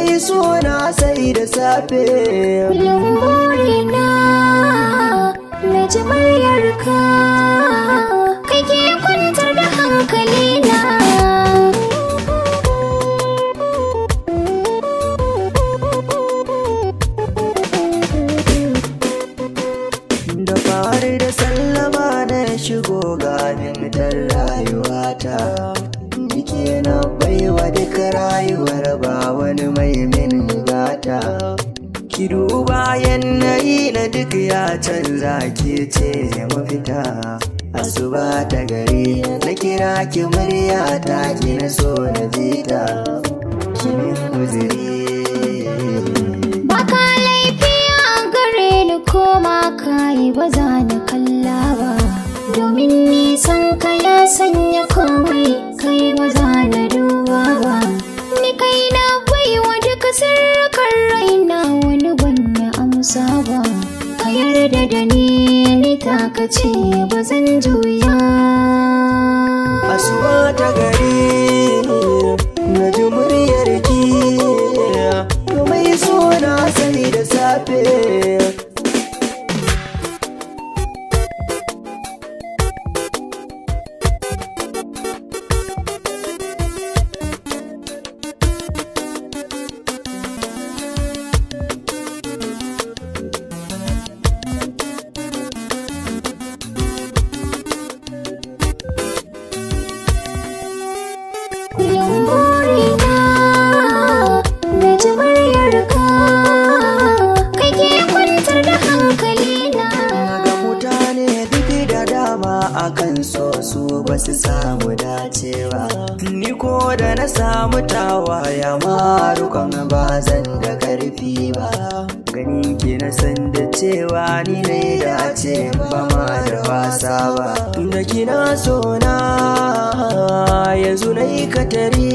mai suna sai da safe. Kullum burina na ji muryarka, kai ke kwantar da hankalina. Da fari da sallama na shigo ganin ta rayuwata, nike na baiwa duka rayuwar ba wani mai min gata. Ki duba yanayi na duk ya canza, ke ce mafita. Asuba ta gari na kira ki murya ta, ki na so na jita, ki min uzuri. Baka laifi a gare ni, koma kayi ba za na kalla ba, domin nisan ka ya sanya komai kai ba za na duba ba. Ni kai na baiwa duka sirrukan raina, wani ban ya amsa ba. Ka yarda da ni taka ce ba zan juya. Asuba ta gari na ji muryar ki, mai suna sai da safe. Kullum burina na ji muryarka, kai ke kwantar da hankalina. Ga mutane duk da dama akan so su ba su samu dacewa, ni ko da na samu tawaya marukan ba zan da karfi ba. Ganin ki na san da cewa ni ne dace ba ma da wasa ba. Da kina so na yanzu na yi katari.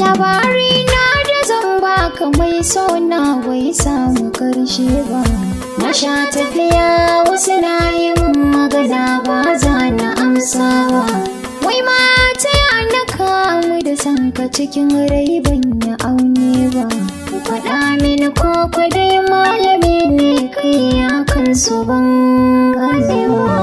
Labari na da zan baka mai so na bai samu karshe ba. Na sha tafiya wasu na yin magana ba za na amsa ba. Wai mata na kamu da sanka cikin rai ban ya aune ba. Faɗa mini ko dai malami ne kai akan so ban ganewa.